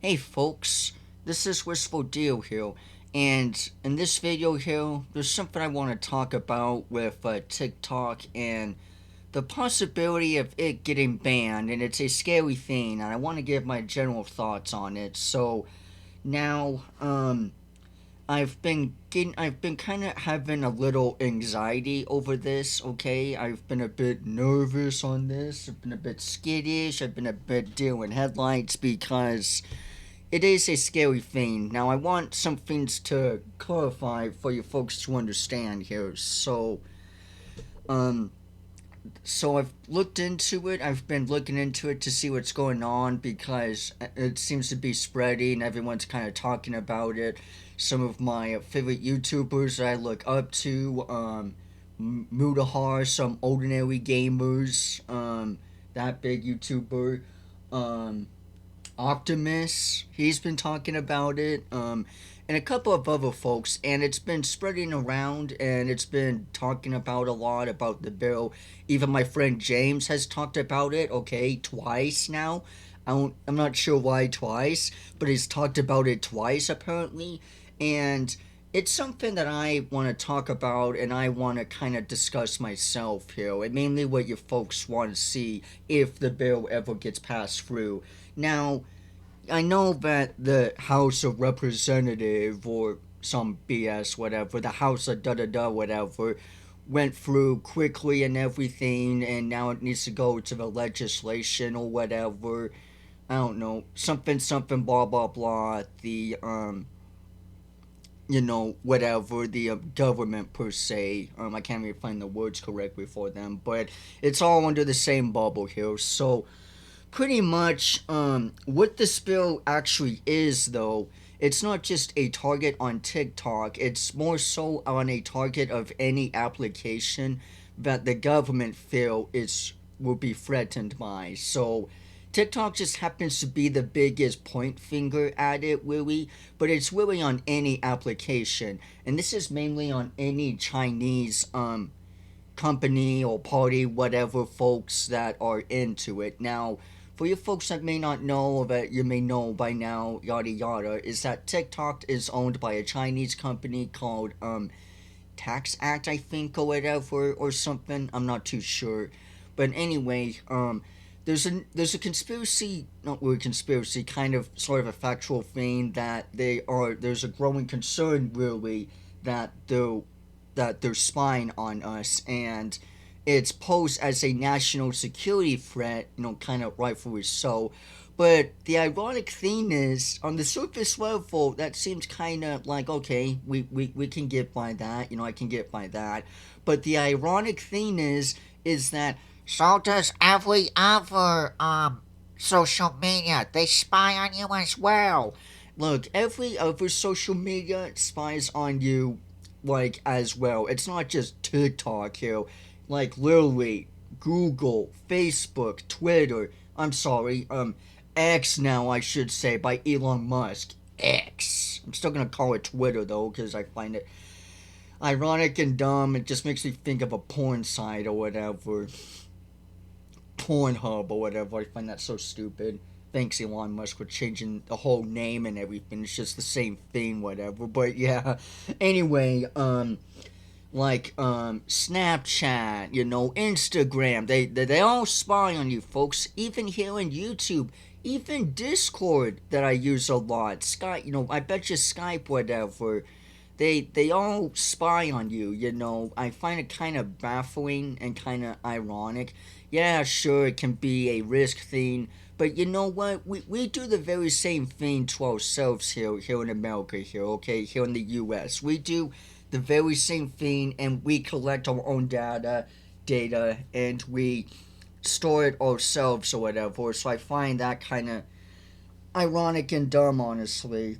Hey folks, this is Wistful Deal here, and in this video here, there's something I want to talk about with TikTok and the possibility of it getting banned, and it's a scary thing, and I want to give my general thoughts on it. So now, I've been kind of having a little anxiety over this. Okay, I've been a bit nervous on this. I've been a bit skittish. I've been a bit deer in headlights because it is a scary thing. Now, I want some things to clarify for you folks to understand here. Um, so I've looked into it. I've been looking into it to see what's going on because it seems to be spreading. Everyone's kind of talking about it. Some of my favorite YouTubers that I look up to, Mudahar, some ordinary gamers, that big YouTuber, um, Optimus, he's been talking about it, and a couple of other folks, and it's been spreading around, and it's been talking about a lot about the bill. Even my friend James has talked about it, okay, twice now. I'm not sure why twice, but he's talked about it twice apparently, and it's something that I want to talk about and I want to kind of discuss myself here, and mainly what you folks want to see if the bill ever gets passed through. Now, I know that the House of Representative or some BS, whatever, the House of da da da, whatever, went through quickly and everything, and now it needs to go to the legislation or whatever. I don't know, something, something, blah, blah, blah. Whatever, the government per se. I can't even find the words correctly for them, but it's all under the same bubble here. So, pretty much what the spill actually is though, it's not just a target on TikTok, it's more so on a target of any application that the government feel is will be threatened by. So TikTok just happens to be the biggest point finger at it, really, but it's really on any application, and this is mainly on any Chinese company or party, whatever folks that are into it. Now, for you folks that may not know, or that you may know by now, yada yada, is that TikTok is owned by a Chinese company called Tax Act, I think, or whatever, or something. I'm not too sure, but anyway, there's a conspiracy, not really conspiracy, kind of sort of a factual thing that there's a growing concern really that they're spying on us, and it's posed as a national security threat, kind of rightfully so. But the ironic thing is, on the surface level, that seems kind of like, okay, we can get by that, I can get by that. But the ironic thing is that So does every other social media. They spy on you as well. look, every other social media spies on you, like, as well. It's not just TikTok here. Like, literally, Google, Facebook, Twitter. I'm sorry, X now, I should say, by Elon Musk. X. I'm still gonna call it Twitter, though, because I find it ironic and dumb. It just makes me think of a porn site or whatever. Pornhub or whatever. I find that so stupid. Thanks, Elon Musk, for changing the whole name and everything. It's just the same thing, whatever. But yeah. Anyway, Snapchat, Instagram. They all spy on you, folks. Even here on YouTube, even Discord that I use a lot. Skype, I bet you Skype, whatever. They all spy on you. I find it kind of baffling and kind of ironic. Yeah, sure, it can be a risk thing, but you know what? We do the very same thing to ourselves here in America here, okay? Here in the US. We do the very same thing, and we collect our own data and we store it ourselves or whatever. So I find that kind of ironic and dumb, honestly.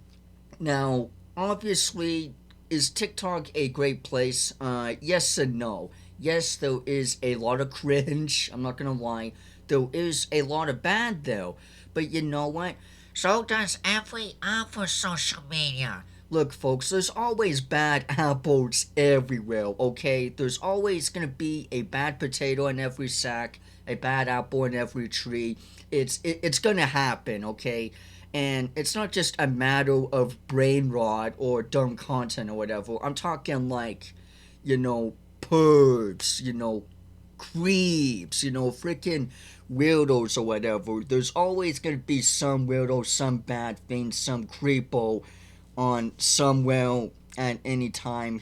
Now, obviously, is TikTok a great place? Yes and no. Yes, there is a lot of cringe. I'm not gonna lie. There is a lot of bad though. But you know what? So does every other social media. Look, folks, there's always bad apples everywhere, okay? There's always gonna be a bad potato in every sack, a bad apple in every tree. It's gonna happen, okay? And it's not just a matter of brain rot or dumb content or whatever. I'm talking like, pervs, creeps, freaking weirdos or whatever. There's always gonna be some weirdo, some bad thing, some creepo on somewhere at any time,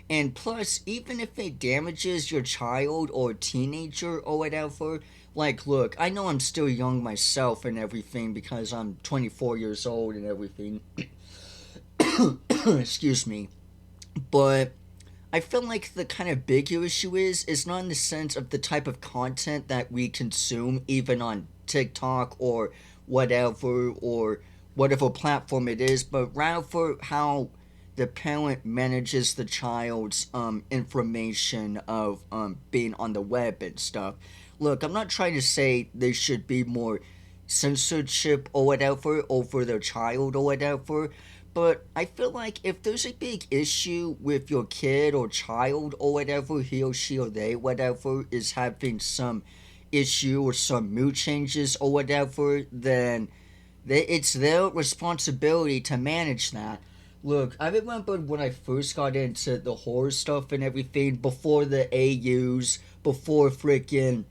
And plus, even if it damages your child or teenager or whatever, like, look, I know I'm still young myself and everything because I'm 24 years old and everything. Excuse me. But I feel like the kind of bigger issue is not in the sense of the type of content that we consume, even on TikTok or whatever platform it is, but rather how the parent manages the child's information of being on the web and stuff. Look, I'm not trying to say there should be more censorship or whatever over their child or whatever, but I feel like if there's a big issue with your kid or child or whatever, he or she or they, whatever, is having some issue or some mood changes or whatever, then it's their responsibility to manage that. Look, I remember when I first got into the horror stuff and everything, before the AUs, before freaking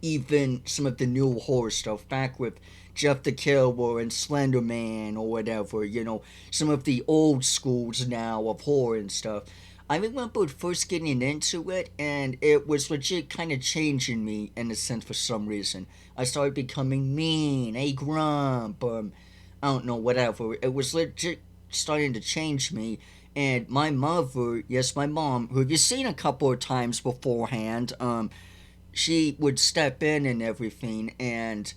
even some of the new horror stuff, back with Jeff the Killer and Slender Man or whatever, some of the old schools now of horror and stuff. I remember first getting into it, and it was legit kind of changing me in a sense for some reason. I started becoming mean, a grump, I don't know, whatever. It was legit starting to change me. And my mother, yes, my mom, who you've seen a couple of times beforehand, she would step in and everything, and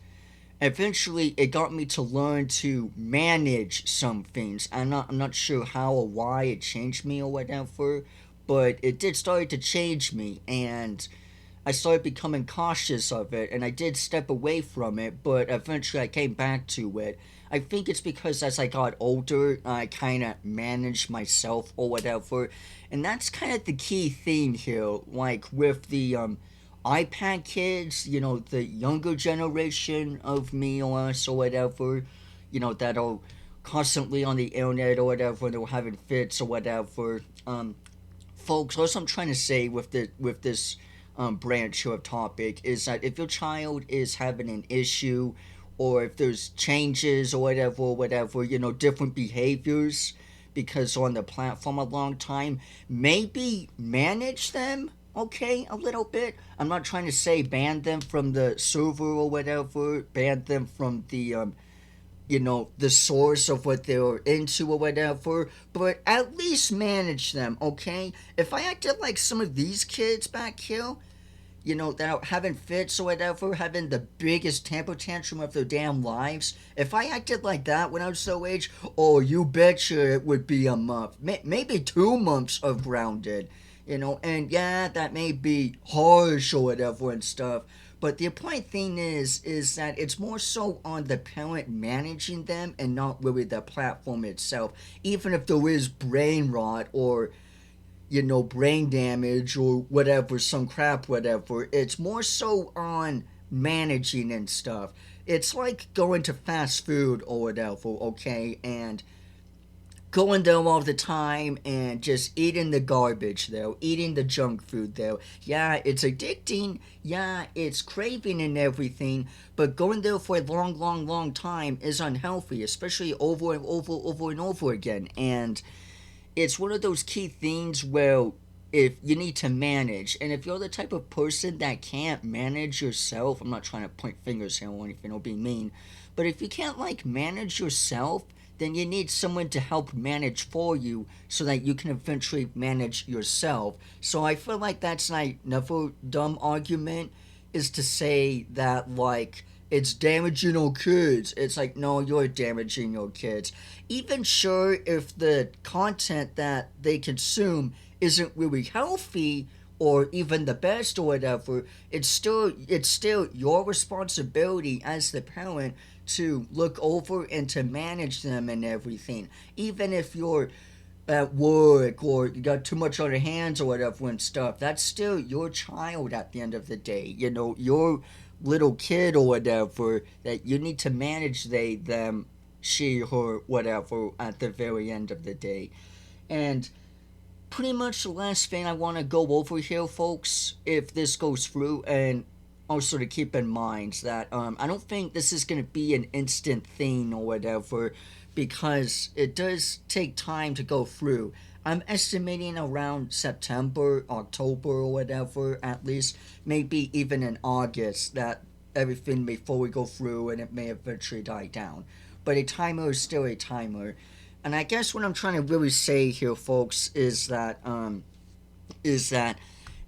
eventually it got me to learn to manage some things. I'm not sure how or why it changed me or whatever, but it did start to change me, and I started becoming cautious of it, and I did step away from it, but eventually I came back to it. I think it's because as I got older, I kind of managed myself or whatever, and that's kind of the key theme here. Like with the iPad kids, the younger generation of me or us or whatever, that are constantly on the internet or whatever, and they're having fits or whatever. Folks, what I'm trying to say with this branch of topic is that if your child is having an issue, or if there's changes or whatever, different behaviors because on the platform a long time, maybe manage them, okay, a little bit. I'm not trying to say ban them from the server or whatever, ban them from the source of what they're into or whatever, but at least manage them, okay? If I acted like some of these kids back here, that are having fits or whatever, having the biggest temper tantrum of their damn lives, if I acted like that when I was their age, oh, you betcha it would be a month, maybe 2 months of grounded, and yeah, that may be harsh or whatever and stuff, but the important thing is that it's more so on the parent managing them and not really the platform itself. Even if there is brain rot or brain damage or whatever, some crap, whatever, it's more so on managing and stuff. It's like going to fast food or whatever, okay, and going there all the time and just eating the garbage there, eating the junk food there. Yeah, it's addicting. Yeah, it's craving and everything. But going there for a long, long, long time is unhealthy, especially over and over and over again. And it's one of those key things where if you need to manage, and if you're the type of person that can't manage yourself, I'm not trying to point fingers here or anything or be mean, but if you can't like manage yourself, then you need someone to help manage for you so that you can eventually manage yourself. So I feel like that's like another dumb argument is to say that like it's damaging our kids. It's like, no, you're damaging your kids. Even sure if the content that they consume isn't really healthy or even the best or whatever, it's still your responsibility as the parent to look over and to manage them and everything. Even if you're at work, or you got too much on your hands or whatever and stuff, that's still your child at the end of the day. You know, your little kid or whatever that you need to manage them, she, her, whatever at the very end of the day. And pretty much the last thing I want to go over here, folks, if this goes through, and also to keep in mind that I don't think this is going to be an instant thing or whatever, because it does take time to go through. I'm estimating around September, October, or whatever, at least, maybe even in August, that everything may fully go through and it may eventually die down. But a timer is still a timer. And I guess what I'm trying to really say here, folks, is that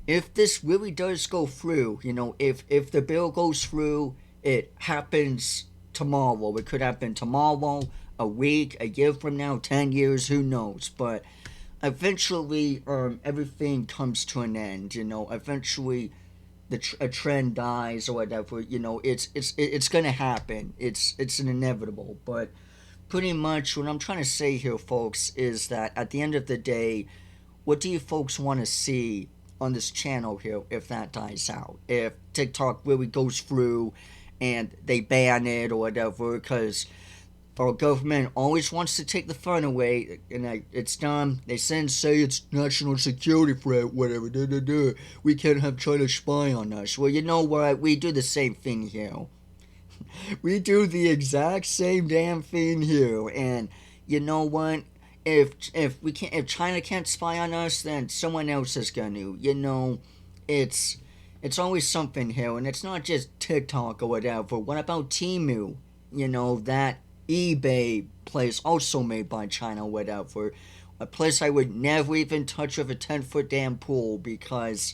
if this really does go through, you know, if the bill goes through, it happens tomorrow. It could happen tomorrow, a week, a year from now, 10 years, who knows? But eventually, everything comes to an end. You know, eventually, a trend dies or whatever. You know, it's gonna happen. It's an inevitable. But pretty much what I'm trying to say here, folks, is that at the end of the day, what do you folks want to see on this channel here if that dies out? If TikTok really goes through and they ban it or whatever, because our government always wants to take the fun away, and it's done. They say it's national security threat, whatever. We can't have China spy on us. Well, you know what? We do the same thing here. We do the exact same damn thing here, and you know what? If China can't spy on us, then someone else is going to. You know, it's it's always something here, and it's not just TikTok or whatever. What about Temu? You know, that eBay place also made by China or whatever. A place I would never even touch with a 10-foot damn pool, because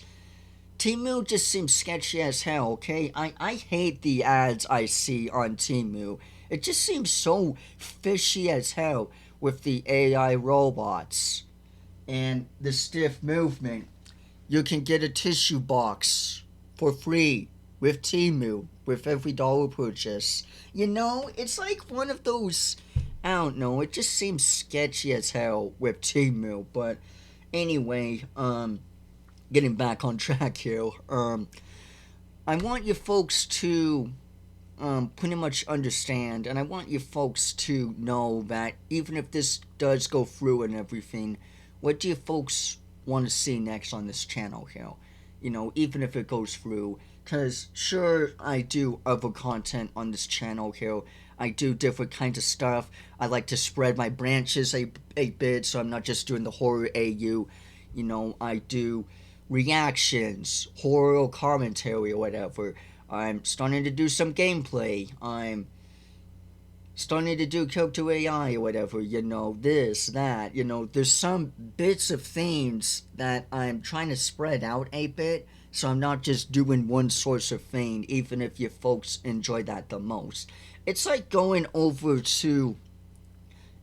Temu just seems sketchy as hell, okay? I hate the ads I see on Temu. It just seems so fishy as hell with the AI robots and the stiff movement. You can get a tissue box for free with Temu with every dollar purchase. You know, it's like one of those. I don't know. It just seems sketchy as hell with Temu. But anyway, getting back on track here. I want you folks to pretty much understand, and I want you folks to know that even if this does go through and everything, what do you folks want to see next on this channel here? You know, even if it goes through. Because, sure, I do other content on this channel here. I do different kinds of stuff. I like to spread my branches a bit, so I'm not just doing the horror AU. You know, I do reactions, horror commentary, or whatever. I'm starting to do some gameplay. I'm starting to do character AI or whatever, you know, this, that, you know, there's some bits of themes that I'm trying to spread out a bit, so I'm not just doing one source of thing, even if you folks enjoy that the most. It's like going over to,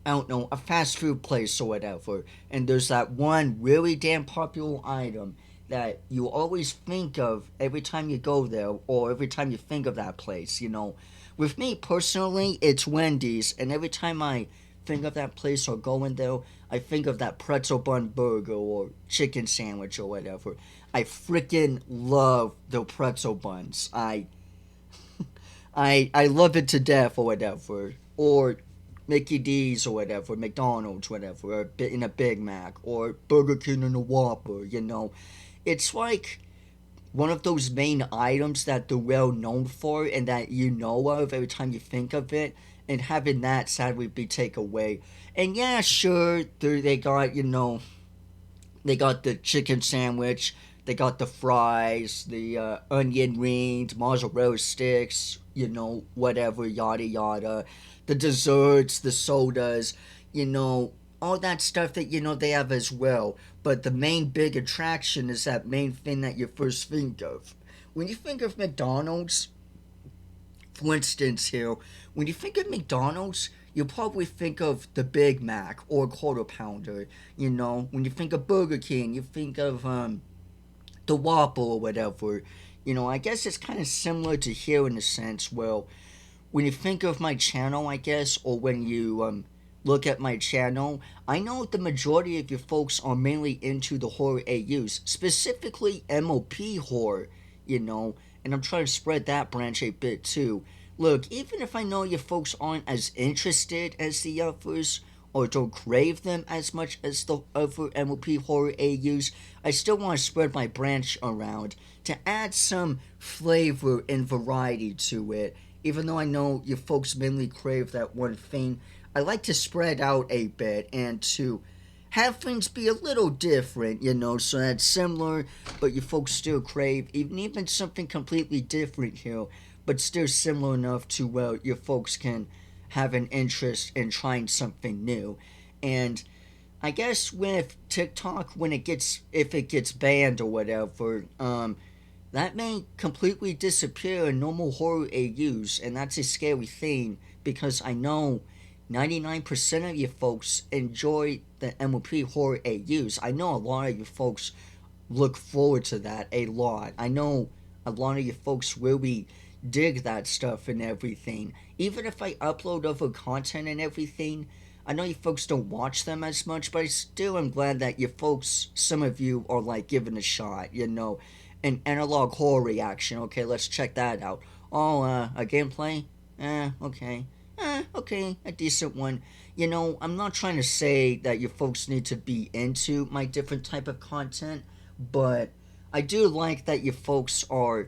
I don't know, a fast food place or whatever, and there's that one really damn popular item that you always think of every time you go there, or every time you think of that place, you know. With me personally, it's Wendy's, and every time I think of that place or go in there, I think of that pretzel bun burger or chicken sandwich or whatever. I freaking love the pretzel buns. I love it to death or whatever. Or Mickey D's or whatever, McDonald's, whatever, or in a Big Mac, or Burger King and a Whopper, you know. It's like one of those main items that they're well known for and that you know of every time you think of it, and having that sadly be taken away. And yeah, sure, they got, you know, they got the chicken sandwich, they got the fries, the onion rings, mozzarella sticks, you know, whatever, yada yada. The desserts, the sodas, you know, all that stuff that, you know, they have as well. But the main big attraction is that main thing that you first think of. When you think of McDonald's, for instance, here, when you think of McDonald's, you probably think of the Big Mac or Quarter Pounder. You know, when you think of Burger King, you think of the Whopper or whatever. You know, I guess it's kind of similar to here in a sense. Well, when you think of my channel, I guess, or look at my channel, I know the majority of you folks are mainly into the horror AUs, specifically MOP horror, you know, and I'm trying to spread that branch a bit too. Look, even if I know you folks aren't as interested as the others, or don't crave them as much as the other MOP horror AUs, I still want to spread my branch around to add some flavor and variety to it. Even though I know you folks mainly crave that one thing, I like to spread out a bit and to have things be a little different, you know, so that's similar, but you folks still crave even something completely different here, but still similar enough to where your folks can have an interest in trying something new. And I guess with TikTok, if it gets banned or whatever, that may completely disappear in normal horror AUs, and that's a scary thing because I know 99% of you folks enjoy the MOP horror AUs. I know a lot of you folks look forward to that a lot. I know a lot of you folks really dig that stuff and everything. Even if I upload other content and everything, I know you folks don't watch them as much, but I still am glad that you folks, some of you, are like giving a shot, you know. An analog horror reaction. Okay, let's check that out. Oh, a gameplay? Okay. Okay, a decent one. You know, I'm not trying to say that you folks need to be into my different type of content, but I do like that you folks are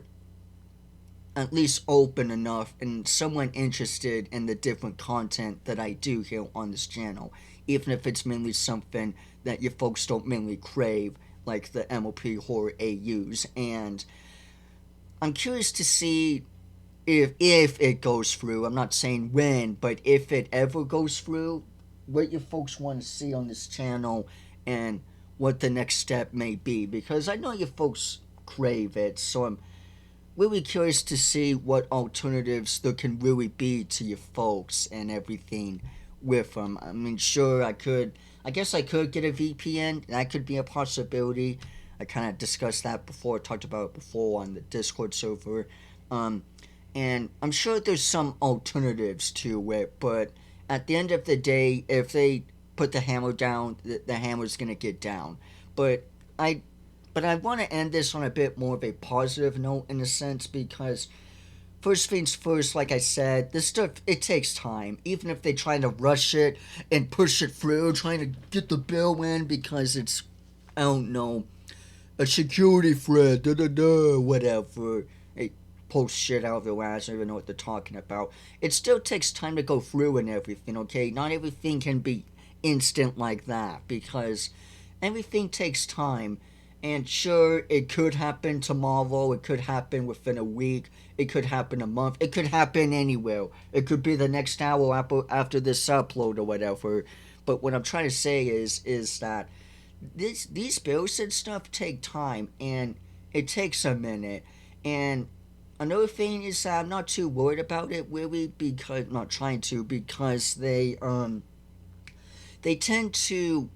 at least open enough and somewhat interested in the different content that I do here on this channel, even if it's mainly something that you folks don't mainly crave, like the MOP horror AUs. And I'm curious to see if it goes through. I'm not saying when, but if it ever goes through, what you folks want to see on this channel and what the next step may be, because I know you folks crave it, so I'm really curious to see what alternatives there can really be to you folks and everything with them. I mean, sure, I guess I could get a VPN. That could be a possibility. I kind of discussed that before, talked about it before on the Discord server. And I'm sure there's some alternatives to it, but at the end of the day, if they put the hammer down, the hammer's gonna get down. But I but I want to end this on a bit more of a positive note in a sense, because first things first, like I said, this stuff, it takes time. Even if they try to rush it and push it through, trying to get the bill in because it's, I don't know, a security threat, da da da, whatever. They post shit out of their ass, I don't even know what they're talking about. It still takes time to go through and everything, okay? Not everything can be instant like that, because everything takes time. And sure, it could happen tomorrow, it could happen within a week, it could happen a month, it could happen anywhere. It could be the next hour after this upload or whatever. But what I'm trying to say is that these bills and stuff take time, and it takes a minute. And another thing is that I'm not too worried about it really, because not trying to, because they tend to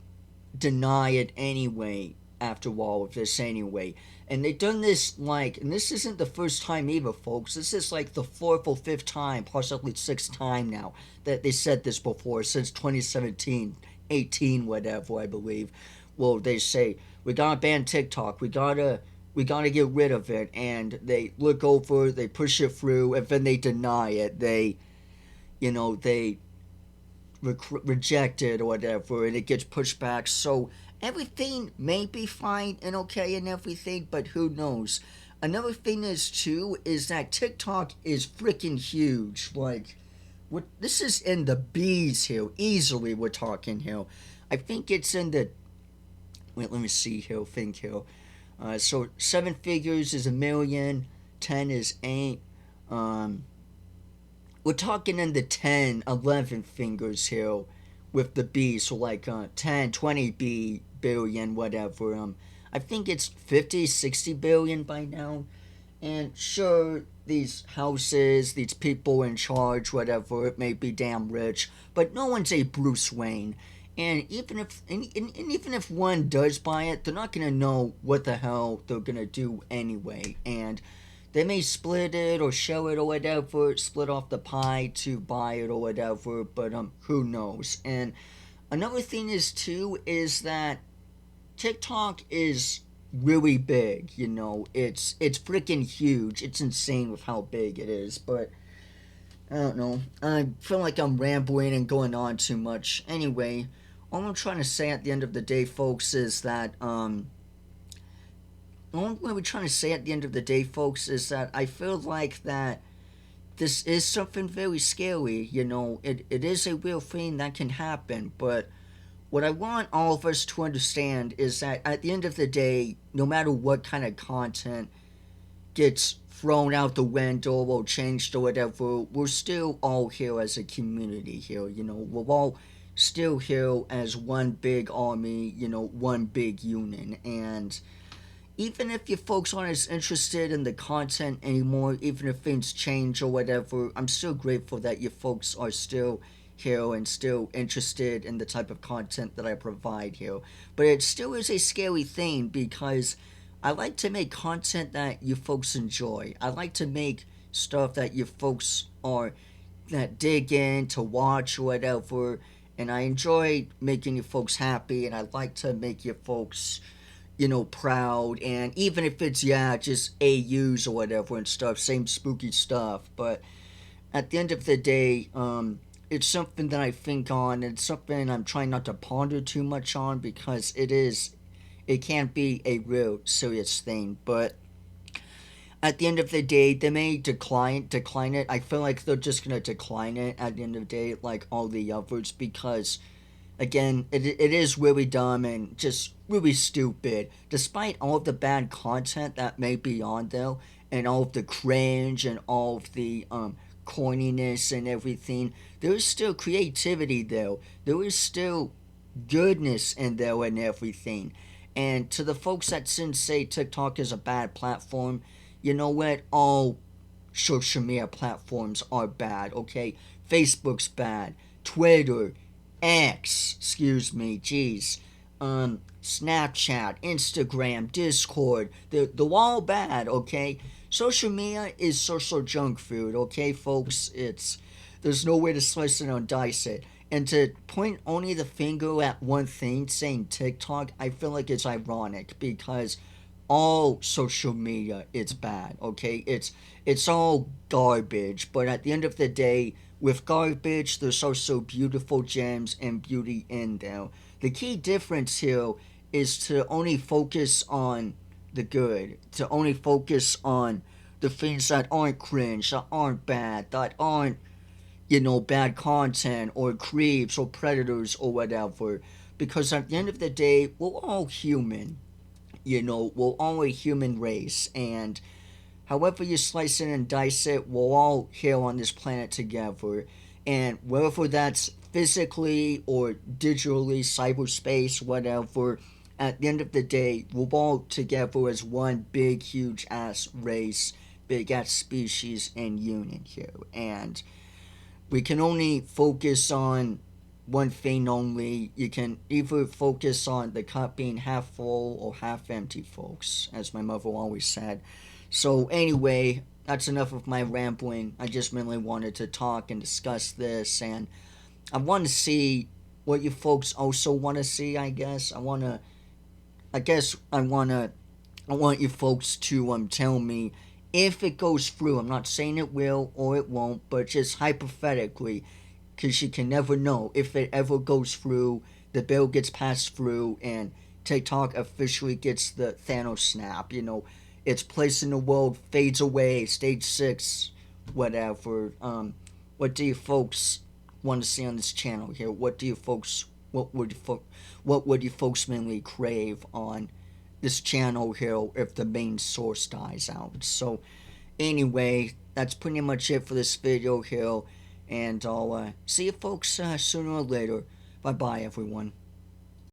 deny it anyway after all of this anyway. And they've done this like, and this isn't the first time either, folks. This is like the fourth or fifth time, possibly sixth time now, that they said this before, since 2017, 18, whatever, I believe. Well, they say, we gotta ban TikTok, we gotta get rid of it, and they look over, they push it through, and then they deny it. They reject it or whatever, and it gets pushed back. So everything may be fine and okay and everything, but who knows? Another thing is too is that TikTok is freaking huge. Like, this is in the B's here. Easily, we're talking here. I think it's in the. Wait, let me see here. Think here. So 7 figures is 1 million. 10 is 8. We're talking in the 10, 11 fingers here with the B, so like 10, 20 billion, whatever. I think it's 50, 60 billion by now. And sure, these houses, these people in charge, whatever, it may be damn rich, but no one's a Bruce Wayne. And even if one does buy it, they're not gonna know what the hell they're gonna do anyway. And they may split it or share it or whatever, split off the pie to buy it or whatever, but who knows. And another thing is too is that TikTok is really big, you know. It's freaking huge. It's insane with how big it is, but I don't know. I feel like I'm rambling and going on too much. Anyway, all I'm trying to say at the end of the day, folks, is that all we're trying to say at the end of the day, folks, is that I feel like that this is something very scary. You know, it is a real thing that can happen. But what I want all of us to understand is that at the end of the day, no matter what kind of content gets thrown out the window or changed or whatever, we're still all here as a community here. You know, we're all still here as one big army, you know, one big union. And even if you folks aren't as interested in the content anymore, even if things change or whatever, I'm still grateful that you folks are still here and still interested in the type of content that I provide here. But it still is a scary thing because I like to make content that you folks enjoy. I like to make stuff that you folks are that dig in to watch or whatever. And I enjoy making you folks happy, and I like to make you folks, you know, proud. And even if it's, yeah, just AUs or whatever and stuff, same spooky stuff. But at the end of the day, it's something that I think on. It's something I'm trying not to ponder too much on because it can't be a real serious thing. But at the end of the day, they may decline it. I feel like they're just gonna decline it at the end of the day, like all the others, because again, it is really dumb and just really stupid. Despite all of the bad content that may be on there, and all of the cringe and all of the corniness and everything, there is still creativity there. There is still goodness in there and everything. And to the folks that since say TikTok is a bad platform, you know what? All social media platforms are bad, okay? Facebook's bad. Twitter, X, excuse me, jeez. Snapchat, Instagram, Discord, they're all bad, okay? Social media is social junk food, okay, folks? There's no way to slice it or dice it. And to point only the finger at one thing, saying TikTok, I feel like it's ironic because all social media is bad, okay? It's all garbage, but at the end of the day, with garbage, there's also beautiful gems and beauty in there. The key difference here is to only focus on the good, to only focus on the things that aren't cringe, that aren't bad, that aren't, you know, bad content or creeps or predators or whatever. Because at the end of the day, we're all human. You know, we're all a human race. And however you slice it and dice it, we're all here on this planet together. And whether that's physically or digitally, cyberspace, whatever, at the end of the day, we're all together as one big, huge ass race, big ass species and union here. And we can only focus on one thing only. You can either focus on the cup being half full or half empty, folks, as my mother always said. So, anyway, that's enough of my rambling. I just mainly wanted to talk and discuss this, and I want to see what you folks also want to see, I guess. I want you folks to tell me if it goes through. I'm not saying it will or it won't, but just hypothetically, because you can never know if it ever goes through, the bill gets passed through, and TikTok officially gets the Thanos snap. You know, its place in the world fades away, stage 6, whatever. What do you folks want to see on this channel here? What would you folks mainly crave on this channel here if the main source dies out? So anyway, that's pretty much it for this video here, and I'll see you folks sooner or later. Bye bye, everyone.